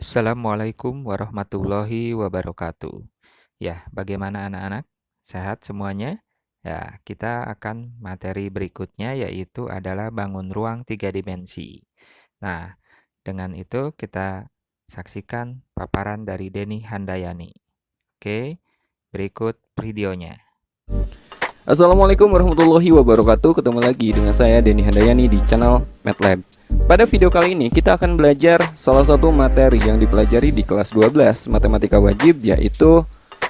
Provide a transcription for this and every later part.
Assalamualaikum warahmatullahi wabarakatuh. Ya, bagaimana anak-anak? Sehat semuanya? Ya, kita akan materi berikutnya yaitu adalah bangun ruang tiga dimensi. Nah, dengan itu kita saksikan paparan dari Denny Handayani. Oke, berikut videonya. Assalamualaikum warahmatullahi wabarakatuh. Ketemu lagi dengan saya Denny Handayani di channel MATLAB. Pada video kali ini kita akan belajar salah satu materi yang dipelajari di kelas 12 matematika wajib, yaitu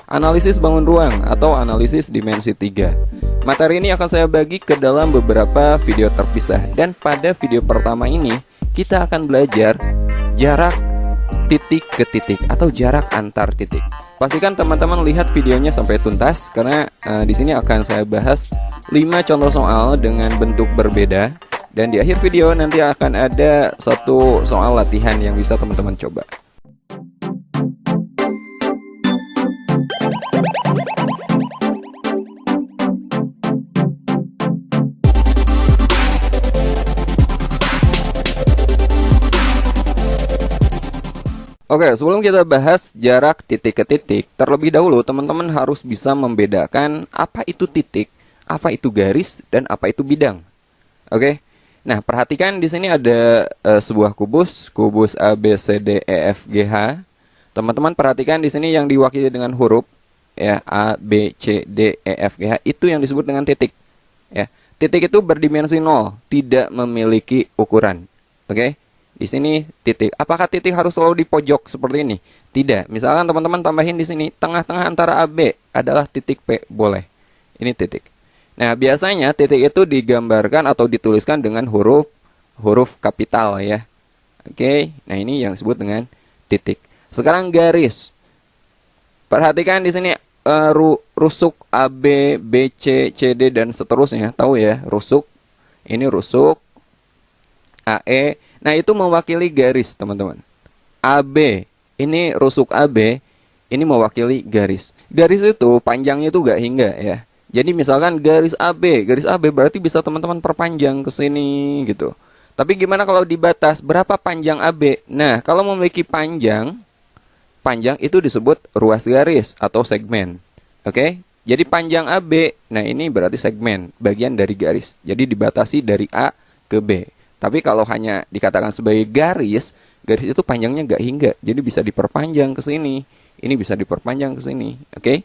analisis bangun ruang atau analisis dimensi 3. Materi ini akan saya bagi ke dalam beberapa video terpisah, dan pada video pertama ini kita akan belajar jarak titik ke titik atau jarak antar titik. Pastikan teman-teman lihat videonya sampai tuntas, karena di sini akan saya bahas 5 contoh soal dengan bentuk berbeda, dan di akhir video nanti akan ada satu soal latihan yang bisa teman-teman coba. Oke, sebelum kita bahas jarak titik ke titik, terlebih dahulu teman-teman harus bisa membedakan apa itu titik, apa itu garis, dan apa itu bidang. Oke. Nah, perhatikan di sini ada sebuah kubus A B C D E F G H. Teman-teman perhatikan di sini yang diwakili dengan huruf ya A B C D E F G H itu yang disebut dengan titik. Ya. Titik itu berdimensi 0, tidak memiliki ukuran. Oke. Di sini titik. Apakah titik harus selalu di pojok seperti ini? Tidak. Misalkan teman-teman tambahin di sini tengah-tengah antara AB adalah titik P, boleh. Ini titik. Nah, biasanya titik itu digambarkan atau dituliskan dengan huruf kapital ya. Oke. Nah, ini yang disebut dengan titik. Sekarang garis. Perhatikan di sini rusuk AB, BC, CD dan seterusnya. Tahu ya, rusuk. Ini rusuk AE. Nah, itu mewakili garis, teman-teman. AB, ini rusuk AB, ini mewakili garis. Garis itu panjangnya itu gak hingga ya. Jadi misalkan garis AB berarti bisa teman-teman perpanjang ke sini gitu. Tapi gimana kalau dibatas berapa panjang AB? Nah, kalau memiliki panjang itu disebut ruas garis atau segmen. Oke? Jadi panjang AB, nah ini berarti segmen, bagian dari garis. Jadi dibatasi dari A ke B. Tapi kalau hanya dikatakan sebagai garis itu panjangnya nggak hingga, jadi bisa diperpanjang ke sini. Ini bisa diperpanjang ke sini, oke?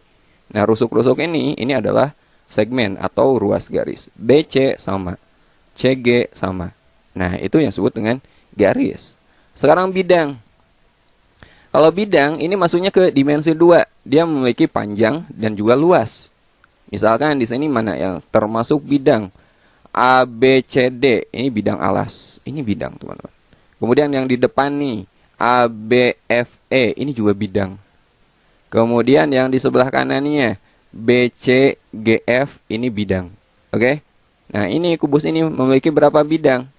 Nah, rusuk-rusuk ini adalah segmen atau ruas garis. BC sama, CG sama. Nah, itu yang disebut dengan garis. Sekarang bidang. Kalau bidang ini masuknya ke dimensi 2, dia memiliki panjang dan juga luas. Misalkan di sini mana yang termasuk bidang? A, B, C, D, ini bidang alas. Ini bidang, teman-teman. Kemudian yang di depan nih, A, B, F, E, ini juga bidang. Kemudian yang di sebelah kanannya, B, C, G, F, ini bidang. Oke? Nah, ini kubus ini memiliki berapa bidang?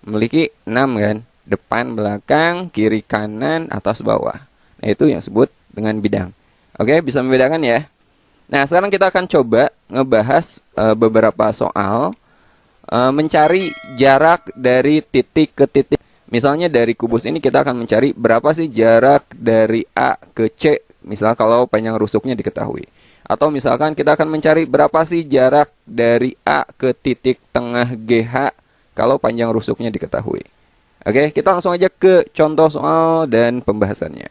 Memiliki 6 kan? Depan, belakang, kiri, kanan, atas, bawah. Nah, itu yang disebut dengan bidang. Oke, bisa membedakan ya? Nah, sekarang kita akan coba ngebahas beberapa soal mencari jarak dari titik ke titik. Misalnya dari kubus ini kita akan mencari berapa sih jarak dari A ke C, misal kalau panjang rusuknya diketahui. Atau misalkan kita akan mencari berapa sih jarak dari A ke titik tengah GH kalau panjang rusuknya diketahui. Oke, kita langsung aja ke contoh soal dan pembahasannya.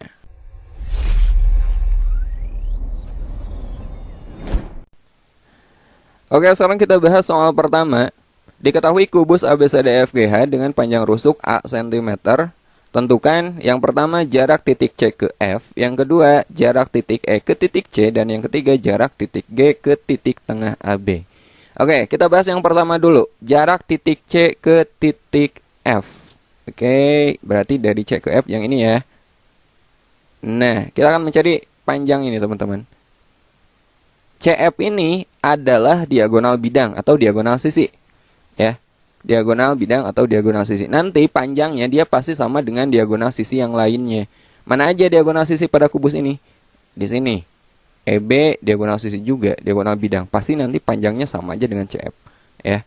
Oke, sekarang kita bahas soal pertama. Diketahui kubus ABCDEFGH dengan panjang rusuk A cm. Tentukan yang pertama jarak titik C ke F, yang kedua jarak titik E ke titik C, dan yang ketiga jarak titik G ke titik tengah AB. Oke, kita bahas yang pertama dulu. Jarak titik C ke titik F. Oke, berarti dari C ke F yang ini ya. Nah, kita akan mencari panjang ini, teman-teman. CF ini adalah diagonal bidang atau diagonal sisi. Ya, diagonal bidang atau diagonal sisi. Nanti panjangnya dia pasti sama dengan diagonal sisi yang lainnya. Mana aja diagonal sisi pada kubus ini? Di sini. EB diagonal sisi juga, diagonal bidang. Pasti nanti panjangnya sama aja dengan CF. Ya.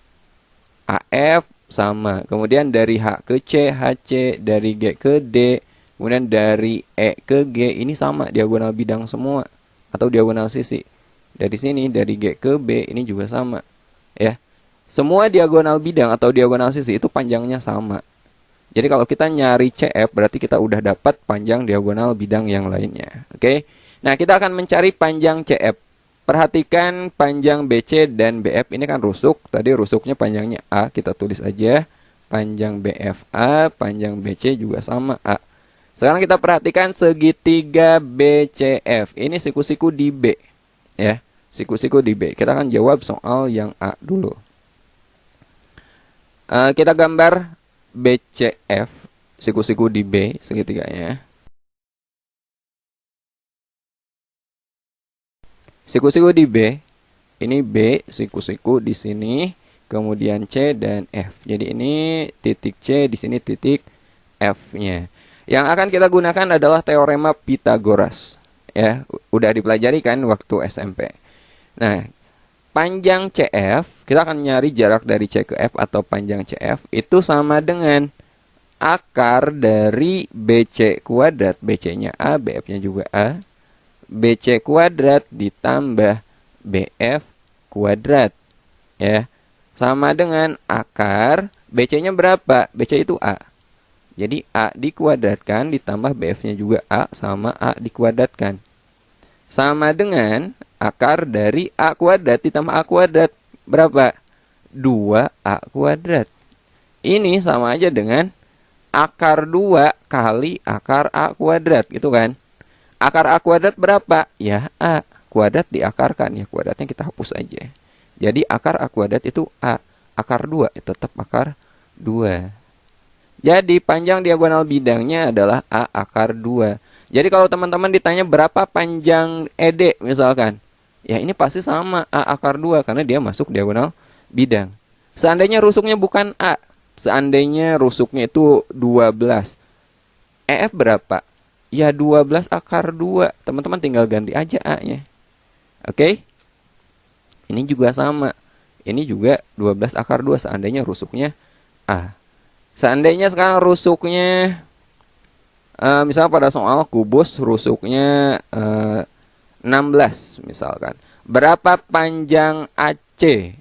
AF sama. Kemudian dari H ke C, HC, dari G ke D, Kemudian dari E ke G ini sama diagonal bidang semua atau diagonal sisi. Dari sini dari G ke B ini juga sama, ya. Semua diagonal bidang atau diagonal sisi itu panjangnya sama. Jadi kalau kita nyari CF berarti kita udah dapat panjang diagonal bidang yang lainnya. Oke. Nah, kita akan mencari panjang CF. Perhatikan panjang BC dan BF ini kan rusuk. Tadi rusuknya panjangnya A, kita tulis aja. Panjang BFA, panjang BC juga sama A. Sekarang kita perhatikan segitiga BCF. Ini siku-siku di B, ya. Siku-siku di B. Kita akan jawab soal yang A dulu. Kita gambar BCF, siku-siku di B segitiganya. Siku-siku di B, ini B, siku-siku di sini, kemudian C dan F. Jadi ini titik C, di sini titik F-nya. Yang akan kita gunakan adalah teorema Pythagoras. Ya, udah dipelajari kan waktu SMP. Nah, panjang CF, kita akan nyari jarak dari C ke F atau panjang CF, itu sama dengan akar dari BC kuadrat. BC-nya A, BF-nya juga A. BC kuadrat ditambah BF kuadrat, ya, sama dengan akar BC-nya berapa? BC itu A. Jadi A dikuadratkan ditambah BF-nya juga A sama A dikuadratkan. Sama dengan akar dari A kuadrat ditambah A kuadrat berapa? 2A kuadrat. Ini sama aja dengan akar 2 kali akar A kuadrat, gitu kan? Akar A kuadrat berapa? Ya, A. Kuadrat diakarkan. Ya, kuadratnya kita hapus aja. Jadi, akar A kuadrat itu A. Akar 2, tetap akar 2. Jadi, panjang diagonal bidangnya adalah A akar 2. Jadi, kalau teman-teman ditanya berapa panjang ED, misalkan. Ya, ini pasti sama A akar 2, karena dia masuk diagonal bidang. Seandainya rusuknya bukan A. Seandainya rusuknya itu 12. EF berapa? Ya 12 akar 2. Teman-teman tinggal ganti aja A-nya. Oke? Ini juga sama. Ini juga 12 akar 2 seandainya rusuknya A. Seandainya sekarang rusuknya misalnya pada soal kubus rusuknya 16 misalkan. Berapa panjang AC?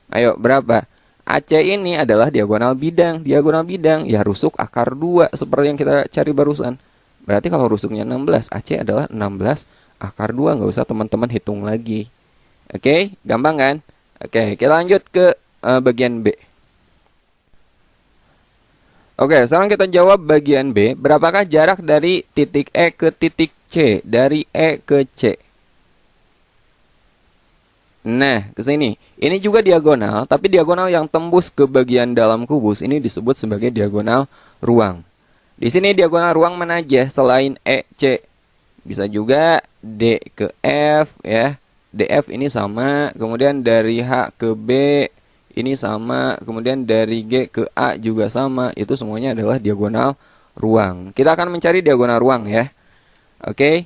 Ayo, berapa? AC ini adalah diagonal bidang. Diagonal bidang ya rusuk akar 2 seperti yang kita cari barusan. Berarti kalau rusuknya 16, AC adalah 16 akar 2. Nggak usah teman-teman hitung lagi. Oke, gampang kan? Oke, kita lanjut ke bagian B. Oke, sekarang kita jawab bagian B. Berapakah jarak dari titik E ke titik C? Dari E ke C. Nah, ke sini. Ini juga diagonal, tapi diagonal yang tembus ke bagian dalam kubus. Ini disebut sebagai diagonal ruang. Di sini diagonal ruang mana aja selain EC? Bisa juga D ke F, ya. DF ini sama, kemudian dari H ke B ini sama, kemudian dari G ke A juga sama. Itu semuanya adalah diagonal ruang. Kita akan mencari diagonal ruang, ya. Oke.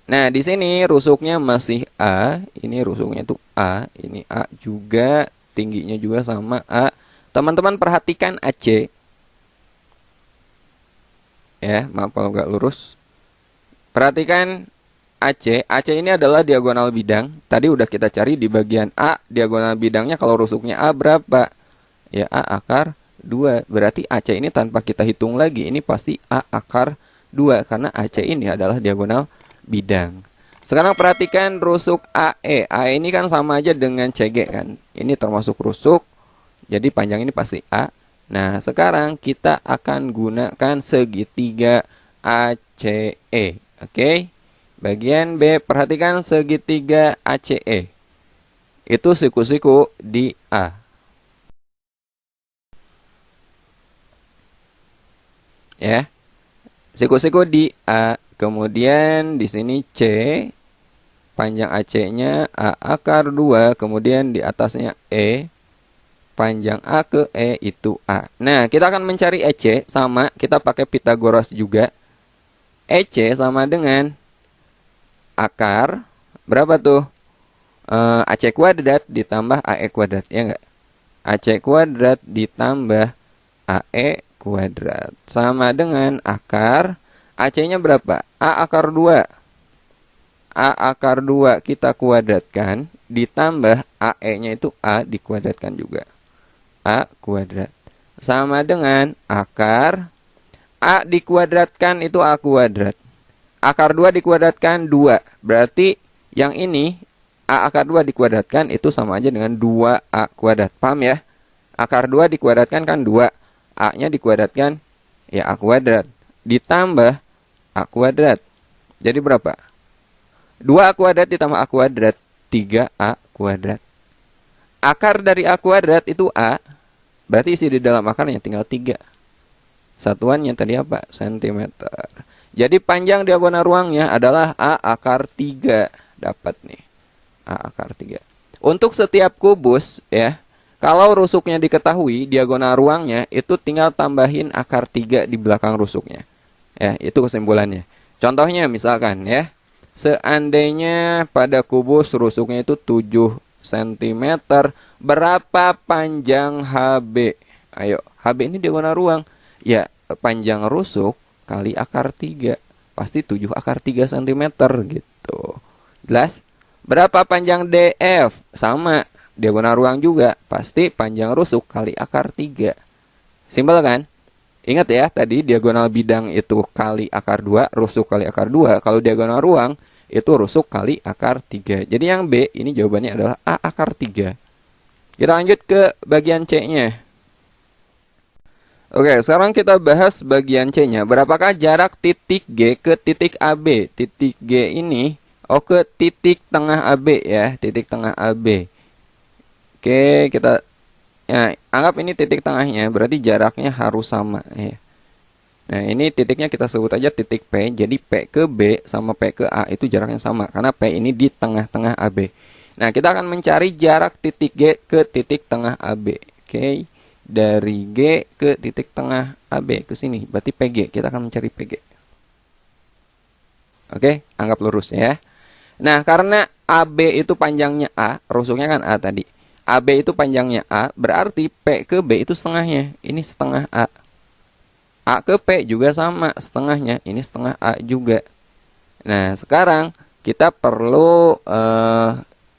Nah, di sini rusuknya masih A, ini rusuknya itu A, ini A juga, tingginya juga sama A. Teman-teman perhatikan AC. Ya, maaf kalau nggak lurus. Perhatikan AC. AC ini adalah diagonal bidang. Tadi udah kita cari di bagian A. Diagonal bidangnya kalau rusuknya A berapa? Ya, A akar 2. Berarti AC ini tanpa kita hitung lagi. Ini pasti A akar 2. Karena AC ini adalah diagonal bidang. Sekarang perhatikan rusuk AE. AE ini kan sama aja dengan CG kan. Ini termasuk rusuk. Jadi panjang ini pasti A. Nah, sekarang kita akan gunakan segitiga ACE. Oke. Bagian B, perhatikan segitiga ACE. Itu siku-siku di A. Ya. Siku-siku di A. Kemudian di sini C. Panjang AC-nya A akar 2. Kemudian di atasnya E. Panjang A ke E itu A. Nah, kita akan mencari EC. Sama, kita pakai Pythagoras juga. EC sama dengan akar. Berapa tuh? AC kuadrat ditambah AE kuadrat. Ya enggak? AC kuadrat ditambah AE kuadrat. Sama dengan akar AC-nya berapa? A akar 2. A akar 2 kita kuadratkan, ditambah AE-nya itu A dikuadratkan juga. A kuadrat. Sama dengan akar A dikuadratkan itu A kuadrat. Akar 2 dikuadratkan 2. Berarti yang ini A akar 2 dikuadratkan itu sama aja dengan 2A kuadrat. Paham ya? Akar 2 dikuadratkan kan 2. A-nya dikuadratkan ya A kuadrat. Ditambah A kuadrat. Jadi berapa? 2A kuadrat ditambah A kuadrat. 3A kuadrat. Akar dari A kuadrat itu A. Berarti isi di dalam akarnya tinggal 3. Satuannya tadi apa? Sentimeter. Jadi panjang diagonal ruangnya adalah A akar 3. Dapat nih. A akar 3. Untuk setiap kubus ya, kalau rusuknya diketahui, diagonal ruangnya itu tinggal tambahin akar 3 di belakang rusuknya. Ya, itu kesimpulannya. Contohnya misalkan ya, seandainya pada kubus rusuknya itu 7 cm, berapa panjang HB? Ayo, HB ini diagonal ruang. Ya, panjang rusuk kali akar 3. Pasti 7 akar 3 cm gitu. Jelas? Berapa panjang DF? Sama, diagonal ruang juga. Pasti panjang rusuk kali akar 3. Simpel kan? Ingat ya, tadi diagonal bidang itu kali akar 2, rusuk kali akar 2. Kalau diagonal ruang, itu rusuk kali akar 3. Jadi yang B, ini jawabannya adalah A akar 3. Kita lanjut ke bagian C-nya. Oke, sekarang kita bahas bagian C-nya. Berapakah jarak titik G ke titik AB? Titik G ini, ke titik tengah AB ya. Titik tengah AB. Oke, kita ya, anggap ini titik tengahnya, berarti jaraknya harus sama ya. Nah, ini titiknya kita sebut aja titik P. Jadi P ke B sama P ke A itu jaraknya sama, karena P ini di tengah-tengah AB. Nah, kita akan mencari jarak titik G ke titik tengah AB. Oke, dari G ke titik tengah AB ke sini, berarti PG. Kita akan mencari PG. Oke, anggap lurus ya. Nah, karena AB itu panjangnya A, rusuknya kan A tadi. AB itu panjangnya A, berarti P ke B itu setengahnya. Ini setengah A. A ke P juga sama, setengahnya. Ini setengah A juga. Nah, sekarang kita perlu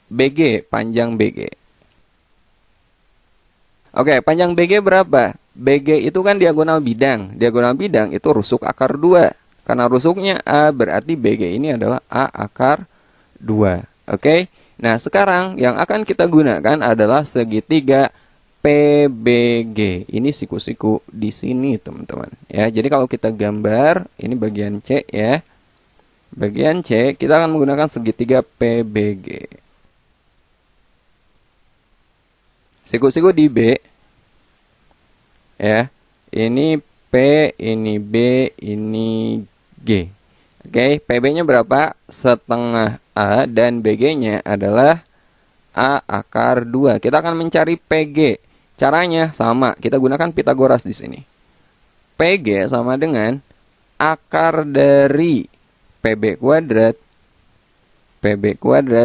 BG, panjang BG. Oke, panjang BG berapa? BG itu kan diagonal bidang. Diagonal bidang itu rusuk akar 2. Karena rusuknya A, berarti BG ini adalah A akar 2. Oke. Nah, sekarang yang akan kita gunakan adalah segitiga PBG. Ini siku-siku di sini, teman-teman. Ya, jadi kalau kita gambar, ini bagian C ya. Bagian C, kita akan menggunakan segitiga PBG. Siku-siku di B. Ya. Ini P, ini B, ini G. Oke, PB-nya berapa? Setengah A dan BG-nya adalah A akar 2. Kita akan mencari PG. Caranya sama, kita gunakan Pitagoras di sini. PG sama dengan akar dari PB kuadrat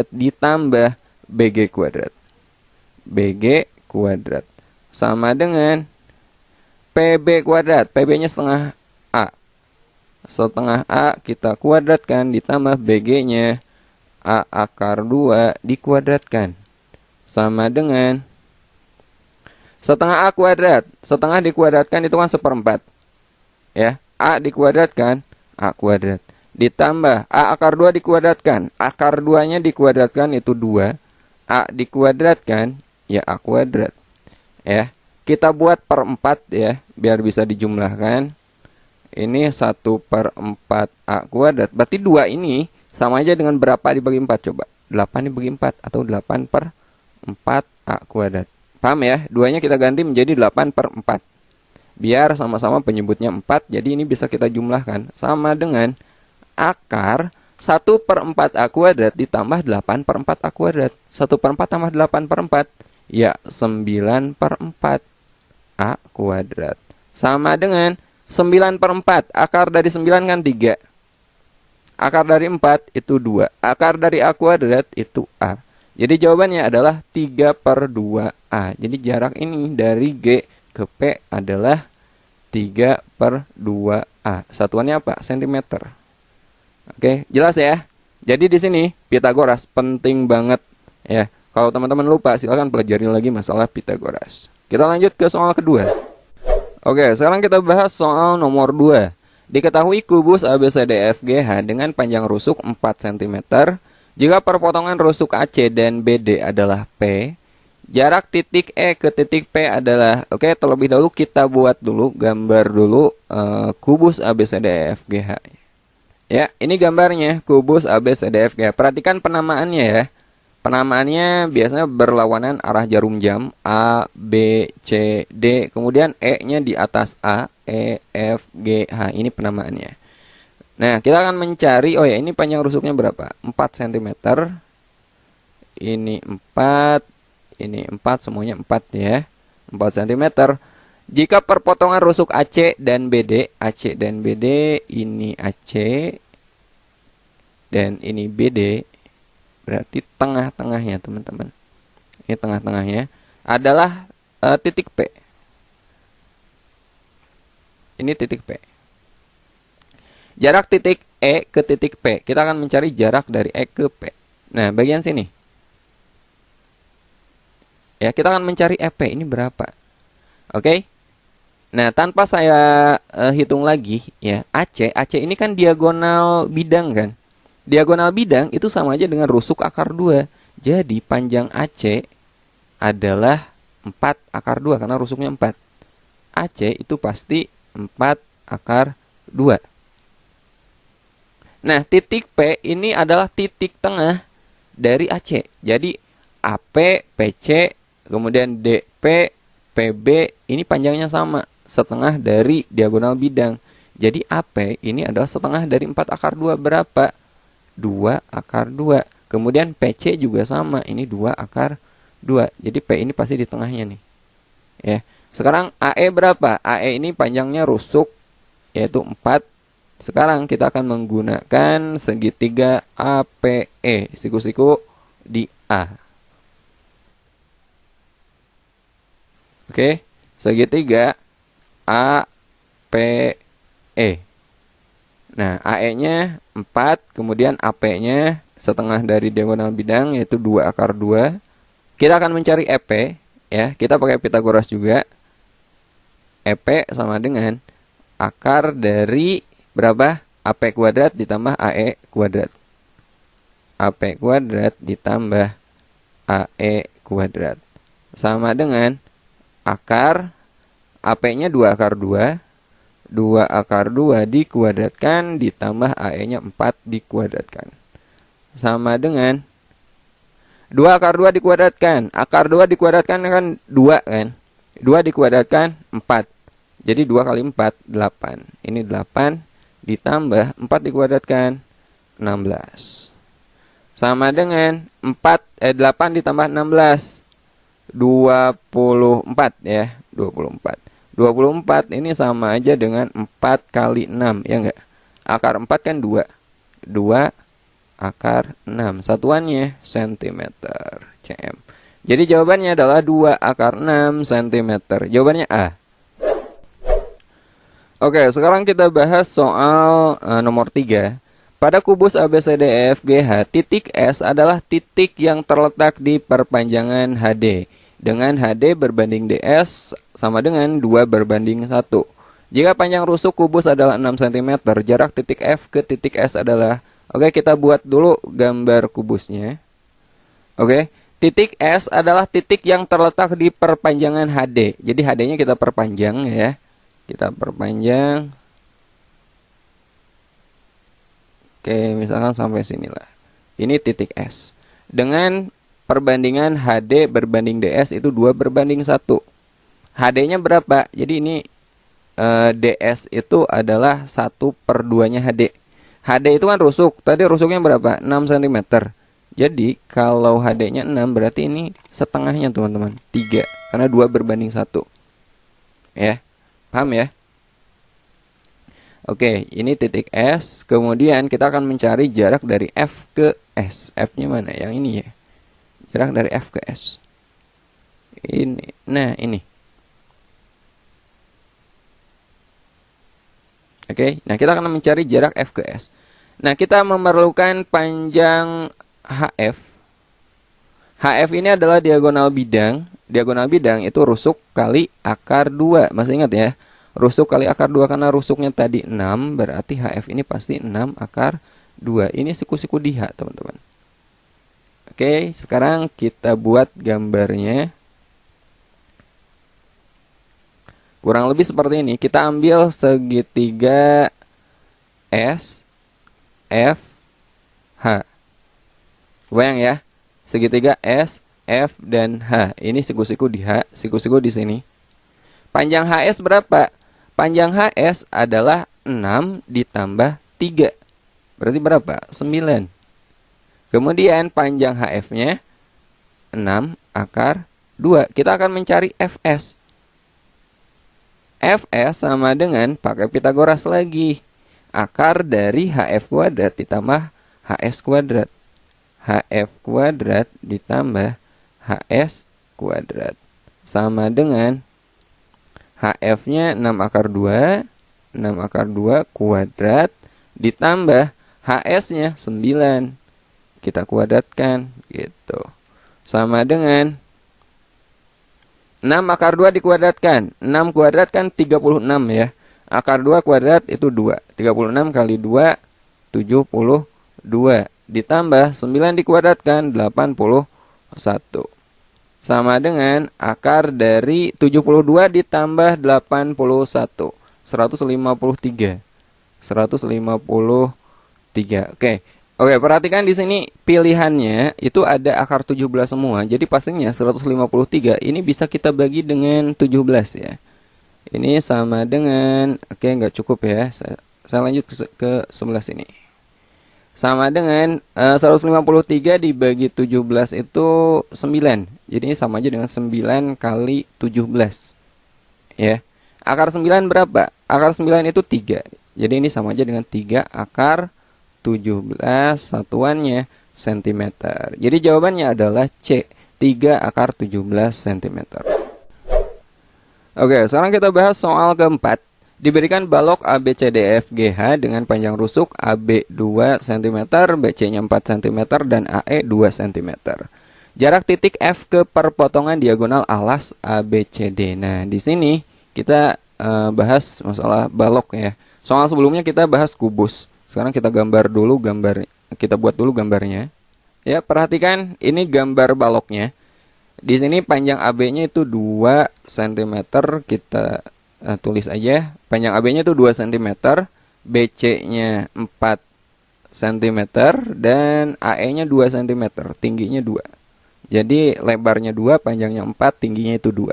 ditambah BG kuadrat. BG kuadrat sama dengan PB kuadrat. PB-nya setengah A. Setengah A kita kuadratkan ditambah BG-nya A akar 2 dikuadratkan. Sama dengan setengah A kuadrat. Setengah dikuadratkan itu kan 1/4. Ya, A dikuadratkan, A kuadrat. Ditambah A akar 2 dikuadratkan. Akar 2-nya dikuadratkan itu 2. A dikuadratkan, ya A kuadrat. Ya, kita buat per 4 ya, biar bisa dijumlahkan. Ini 1/4 A kuadrat. Berarti 2 ini sama aja dengan berapa dibagi 4 coba? 8 dibagi 4 atau 8/4 A kuadrat. Paham ya? 2-nya kita ganti menjadi 8/4. Biar sama-sama penyebutnya 4, jadi ini bisa kita jumlahkan. Sama dengan akar 1/4 A kuadrat ditambah 8/4 A kuadrat. 1/4 tambah 8/4, ya 9/4 A kuadrat. Sama dengan 9/4. Akar dari 9 kan 3. Akar dari 4 itu 2. Akar dari A kuadrat itu A. Jadi jawabannya adalah 3/2A. Jadi jarak ini dari G ke P adalah 3/2A. A. Satuannya apa? Sentimeter. Oke, jelas ya? Jadi di sini Pitagoras penting banget ya. Kalau teman-teman lupa, silakan pelajari lagi masalah Pitagoras. Kita lanjut ke soal kedua. Oke, sekarang kita bahas soal nomor 2. Diketahui kubus ABCDFGH dengan panjang rusuk 4 cm. Jika perpotongan rusuk AC dan BD adalah P, jarak titik E ke titik P adalah, oke, terlebih dahulu kita buat dulu, gambar dulu kubus ABCDFGH. Ya, ini gambarnya kubus ABCDFGH. Perhatikan penamaannya ya. Penamaannya biasanya berlawanan arah jarum jam A, B, C, D. Kemudian E-nya di atas A, E, F, G, H. Ini penamaannya. Nah, kita akan mencari, oh ya, ini panjang rusuknya berapa? 4 cm. Ini 4, ini 4, semuanya 4 ya. 4 cm. Jika perpotongan rusuk AC dan BD, AC dan BD, ini AC dan ini BD, berarti tengah-tengahnya teman-teman. Ini tengah-tengahnya adalah titik P. Ini titik P. Jarak titik E ke titik P. Kita akan mencari jarak dari E ke P. Nah, bagian sini. Ya, kita akan mencari EP. Ini berapa? Oke. Nah, tanpa saya hitung lagi ya, AC ini kan diagonal bidang kan. Diagonal bidang itu sama aja dengan rusuk akar 2. Jadi panjang AC adalah 4 akar 2 karena rusuknya 4. AC itu pasti 4 akar 2. Nah, titik P ini adalah titik tengah dari AC. Jadi AP, PC, kemudian DP, PB ini panjangnya sama, setengah dari diagonal bidang. Jadi AP ini adalah setengah dari 4 akar 2 berapa? 2 akar 2. Kemudian PC juga sama, ini 2 akar 2. Jadi P ini pasti di tengahnya nih. Ya. Sekarang AE berapa? AE ini panjangnya rusuk yaitu 4. Sekarang kita akan menggunakan segitiga APE. Siku-siku di A. Oke, segitiga APE. Nah, AE-nya 4, kemudian AP-nya setengah dari diagonal bidang yaitu 2 akar 2. Kita akan mencari EP ya. Kita pakai Pitagoras juga. EP sama dengan akar dari berapa? AP kuadrat ditambah AE kuadrat. AP kuadrat ditambah AE kuadrat. Sama dengan akar AP-nya 2 akar 2. 2 akar 2 dikuadratkan ditambah AE-nya 4 dikuadratkan. Sama dengan 2 akar 2 dikuadratkan. Akar 2 dikuadratkan kan 2 kan. 2 dikuadratkan 4. Jadi 2 kali 4, 8. Ini 8 ditambah 4 dikuadratkan 16. Sama dengan 8 ditambah 16. 24 ya. 24. 24 ini sama aja dengan 4 kali 6 ya enggak? Akar 4 kan 2. 2 akar 6. Satuannya cm cm. Jadi jawabannya adalah 2 akar 6 cm. Jawabannya A. Oke, sekarang kita bahas soal nomor 3. Pada kubus ABCDEFGH, titik S adalah titik yang terletak di perpanjangan HD. Dengan HD berbanding DS sama dengan 2 berbanding 1. Jika panjang rusuk kubus adalah 6 cm, jarak titik F ke titik S adalah, oke, kita buat dulu gambar kubusnya. Oke, titik S adalah titik yang terletak di perpanjangan HD. Jadi HD-nya kita perpanjang ya. Kita perpanjang. Oke, misalkan sampai sinilah. Ini titik S. Dengan perbandingan HD berbanding DS itu 2 berbanding 1. HD-nya berapa? Jadi ini DS itu adalah 1/2-nya HD. HD itu kan rusuk. Tadi rusuknya berapa? 6 cm. Jadi kalau HD-nya 6 berarti ini setengahnya teman-teman. 3. Karena 2 berbanding 1. Ya. Paham ya? Oke, ini titik S. Kemudian kita akan mencari jarak dari F ke S. F-nya mana? Yang ini ya. Jarak dari F ke S. Ini. Nah, ini. Oke, nah kita akan mencari jarak F ke S. Nah, kita memerlukan panjang HF. HF ini adalah diagonal bidang. Diagonal bidang itu rusuk kali akar 2. Masih ingat ya? Rusuk kali akar 2 karena rusuknya tadi 6, berarti HF ini pasti 6 akar 2. Ini siku-siku di H, teman-teman. Oke, sekarang kita buat gambarnya. Kurang lebih seperti ini. Kita ambil segitiga S, F, H. Bayang ya, segitiga S, F, dan H. Ini siku-siku di H, siku-siku di sini. Panjang HS berapa? Panjang HS adalah 6 ditambah 3. Berarti berapa? 9. Kemudian panjang HF-nya 6 akar 2. Kita akan mencari FS. Fs sama dengan pakai Pitagoras lagi. Akar dari HF kuadrat ditambah HS kuadrat. HF kuadrat ditambah HS kuadrat. Sama dengan HF-nya 6 akar 2. 6 akar 2 kuadrat ditambah HS-nya 9. Kita kuadratkan gitu. Sama dengan 6 akar 2 dikuadratkan. 6 kuadrat kan 36 ya. Akar 2 kuadrat itu 2. 36 kali 2, 72. Ditambah 9 dikuadratkan, 81. Sama dengan akar dari 72 ditambah 81. 153. 153. Oke. Oke, perhatikan di sini pilihannya itu ada akar 17 semua. Jadi pastinya 153 ini bisa kita bagi dengan 17 ya. Ini sama dengan, oke, nggak cukup ya. Saya lanjut ke sebelah sini. Sama dengan 153 dibagi 17 itu 9. Jadi ini sama aja dengan 9 kali 17. Ya. Akar 9 berapa? Akar 9 itu 3. Jadi ini sama aja dengan 3 akar 17 satuannya cm. Jadi jawabannya adalah C, 3 akar 17 cm. Oke, sekarang kita bahas soal keempat. Diberikan balok ABCDFGH dengan panjang rusuk AB 2 cm, BC-nya 4 cm, dan AE 2 cm. Jarak titik F ke perpotongan diagonal alas ABCD. Nah, di sini kita bahas masalah balok ya. Soal sebelumnya kita bahas kubus. Sekarang kita buat dulu gambarnya. Ya, perhatikan ini gambar baloknya. Di sini panjang AB-nya itu 2 cm, kita tulis aja. Panjang AB-nya itu 2 cm, BC-nya 4 cm, dan AE-nya 2 cm, tingginya 2. Jadi lebarnya 2, panjangnya 4, tingginya itu 2.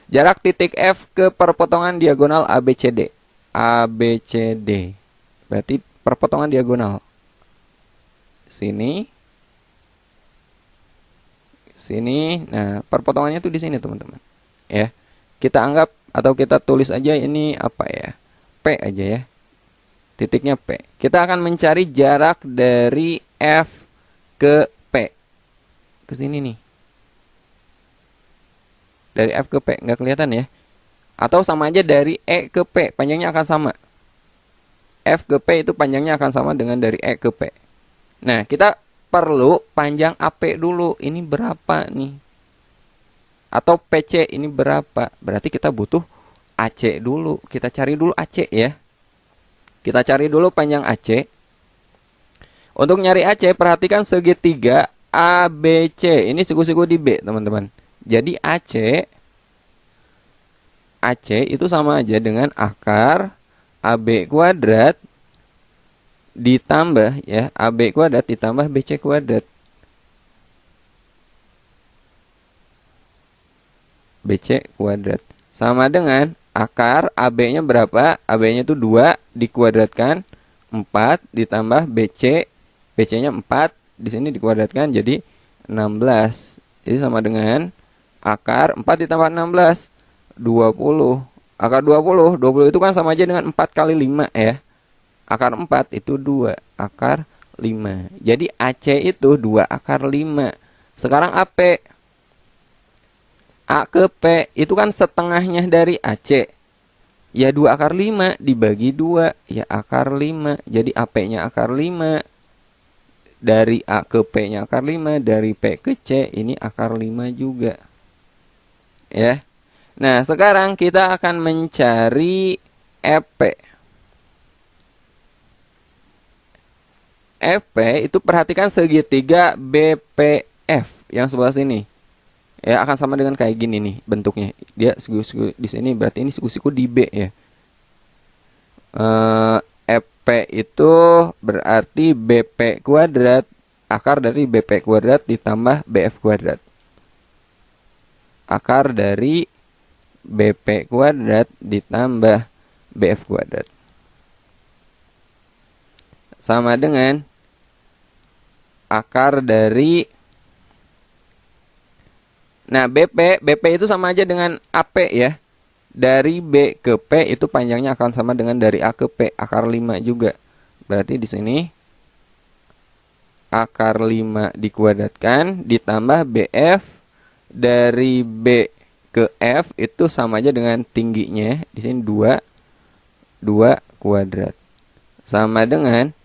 Jarak titik F ke perpotongan diagonal ABCD. ABCD. Berarti perpotongan diagonal. Sini. Sini. Nah, perpotongannya tuh di sini, teman-teman. Ya. Kita anggap atau kita tulis aja ini apa ya? P aja ya. Titiknya P. Kita akan mencari jarak dari F ke P. Ke sini nih. Dari F ke P, nggak kelihatan ya? Atau sama aja dari E ke P, panjangnya akan sama. F ke P itu panjangnya akan sama dengan dari E ke P. Nah, kita perlu panjang AP dulu. Ini berapa nih? Atau PC ini berapa? Berarti kita butuh AC dulu. Kita cari dulu AC ya. Kita cari dulu panjang AC. Untuk nyari AC, perhatikan segitiga ABC. Ini siku-siku di B, teman-teman. Jadi AC itu sama aja dengan akar AB kuadrat ditambah ya, AB kuadrat ditambah BC kuadrat. BC kuadrat sama dengan akar AB-nya berapa? AB-nya itu 2 dikuadratkan 4 ditambah BC. BC-nya 4, di sini dikuadratkan jadi 16. Jadi sama dengan akar 4 ditambah 16 20. Akar 20 itu kan sama aja dengan 4 kali 5 ya. Akar 4 itu 2 akar 5. Jadi AC itu 2 akar 5. Sekarang AP. A ke P itu kan setengahnya dari AC. Ya 2 akar 5 dibagi 2, ya akar 5. Jadi AP-nya akar 5. Dari A ke P-nya akar 5, dari P ke C ini akar 5 juga. Ya. Nah, sekarang kita akan mencari EP. EP itu perhatikan segitiga BPF yang sebelah sini. Ya, akan sama dengan kayak gini nih bentuknya. Dia siku-siku di sini, berarti ini siku-siku di B ya. EP itu berarti BP kuadrat, akar dari BP kuadrat ditambah BF kuadrat. Akar dari BP kuadrat ditambah BF kuadrat. Sama dengan akar dari, nah BP itu sama aja dengan AP ya. Dari B ke P itu panjangnya akan sama dengan dari A ke P, akar 5 juga. Berarti di sini akar 5 dikuadratkan ditambah BF dari B ke F itu sama aja dengan tingginya. Di sini 2 kuadrat. Sama dengan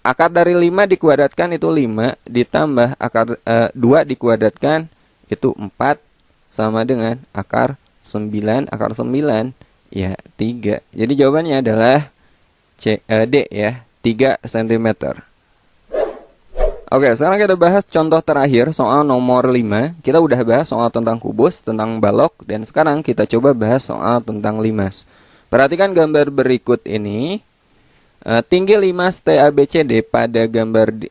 akar dari 5 dikuadratkan itu 5 ditambah akar 2 dikuadratkan itu 4 sama dengan akar 9. Akar 9 ya 3. Jadi jawabannya adalah D ya, 3 cm. Oke, sekarang kita bahas contoh terakhir soal nomor 5. Kita udah bahas soal tentang kubus, tentang balok, dan sekarang kita coba bahas soal tentang limas. Perhatikan gambar berikut ini. Tinggi limas TABCD pada gambar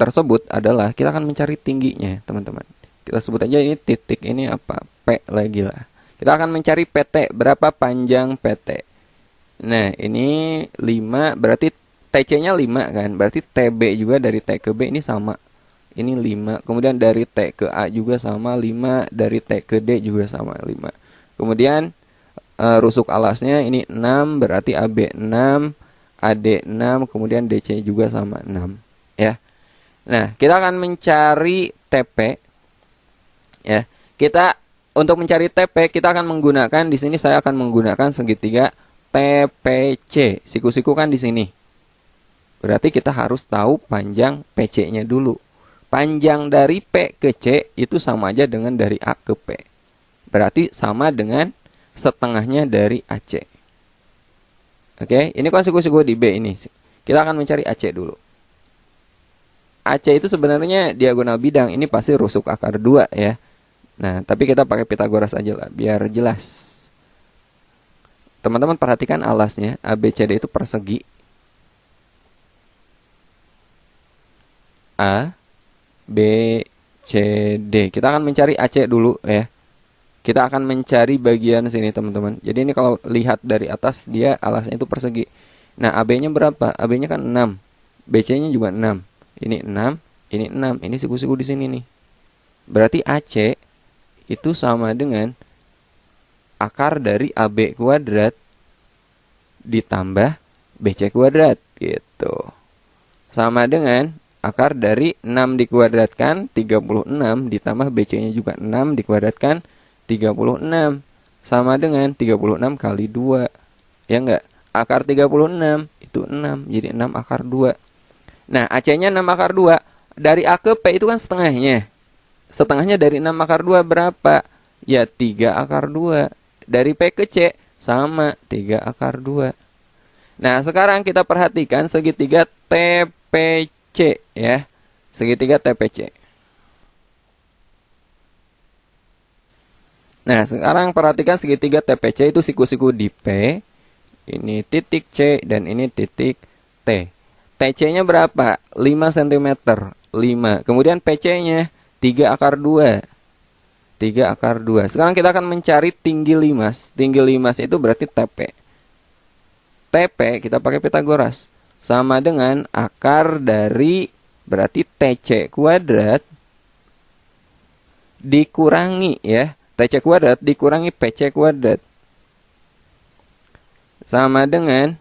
tersebut adalah, kita akan mencari tingginya, teman-teman. Kita sebut aja ini titik, ini apa? P lagi lah. Kita akan mencari PT, berapa panjang PT. Nah, ini 5, berarti TC-nya 5 kan. Berarti TB juga dari T ke B ini sama. Ini 5. Kemudian dari T ke A juga sama 5. Dari T ke D juga sama 5. Kemudian rusuk alasnya ini 6. Berarti AB 6. AD 6. Kemudian DC juga sama 6. Ya. Nah, kita akan mencari TP. Ya. Kita untuk mencari TP kita akan menggunakan, di sini saya akan menggunakan segitiga TPC. Siku-siku kan di sini. Berarti kita harus tahu panjang PC-nya dulu. Panjang dari P ke C itu sama aja dengan dari A ke P. Berarti sama dengan setengahnya dari AC. Oke, ini kan siku-siku di B ini. Kita akan mencari AC dulu. AC itu sebenarnya diagonal bidang. Ini pasti rusuk akar 2 ya. Nah, tapi kita pakai Pitagoras aja lah biar jelas. Teman-teman perhatikan alasnya. ABCD itu persegi. A, B, C, D. Kita akan mencari AC dulu ya. Kita akan mencari bagian sini teman-teman. Jadi ini kalau lihat dari atas dia alasnya itu persegi. Nah AB-nya berapa? AB-nya kan 6. BC-nya juga 6. Ini 6, ini 6. Ini siku-siku di sini nih. Berarti AC itu sama dengan akar dari AB kuadrat ditambah BC kuadrat gitu. Sama dengan akar dari 6 dikuadratkan 36 ditambah BC-nya juga 6 dikuadratkan 36 sama dengan 36 kali 2. Ya enggak? Akar 36 itu 6, jadi 6 akar 2. Nah, AC-nya 6 akar 2. Dari A ke P itu kan setengahnya. Setengahnya dari 6 akar 2 berapa? Ya 3 akar 2. Dari P ke C sama 3 akar 2. Nah, sekarang kita perhatikan segitiga TPC ya. Segitiga TPC. Nah, sekarang perhatikan segitiga TPC itu siku-siku di P. Ini titik C dan ini titik T. TC-nya berapa? 5 cm. 5. Kemudian PC-nya 3 akar 2. 3 akar 2. Sekarang kita akan mencari tinggi limas. Tinggi limas itu berarti TP. TP kita pakai Pitagoras. Sama dengan akar dari berarti TC kuadrat dikurangi ya. TC kuadrat dikurangi PC kuadrat. Sama dengan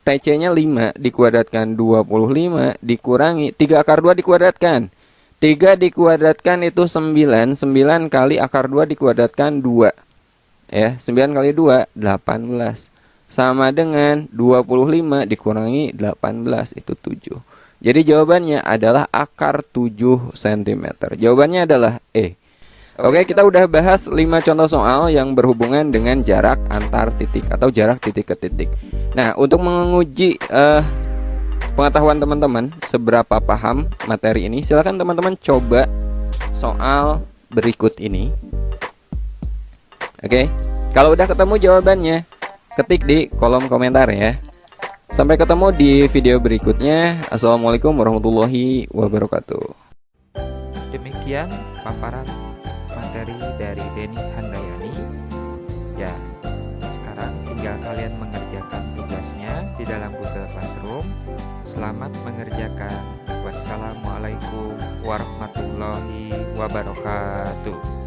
TC-nya 5 dikuadratkan 25 dikurangi 3 akar 2 dikuadratkan. 3 dikuadratkan itu 9. 9 kali akar 2 dikuadratkan 2. Ya, 9 kali 2 18. sama dengan 25 dikurangi 18 itu 7. Jadi jawabannya adalah akar 7 cm. Jawabannya adalah E. Oke, kita udah bahas 5 contoh soal yang berhubungan dengan jarak antar titik atau jarak titik ke titik. Nah, untuk menguji pengetahuan teman-teman seberapa paham materi ini, silakan teman-teman coba soal berikut ini. Oke, kalau udah ketemu jawabannya, ketik di kolom komentar ya. Sampai ketemu di video berikutnya. Assalamualaikum warahmatullahi wabarakatuh. Demikian paparan materi dari Denny Handayani. Ya, sekarang tinggal kalian mengerjakan tugasnya di dalam Google Classroom. Selamat mengerjakan. Wassalamualaikum warahmatullahi wabarakatuh.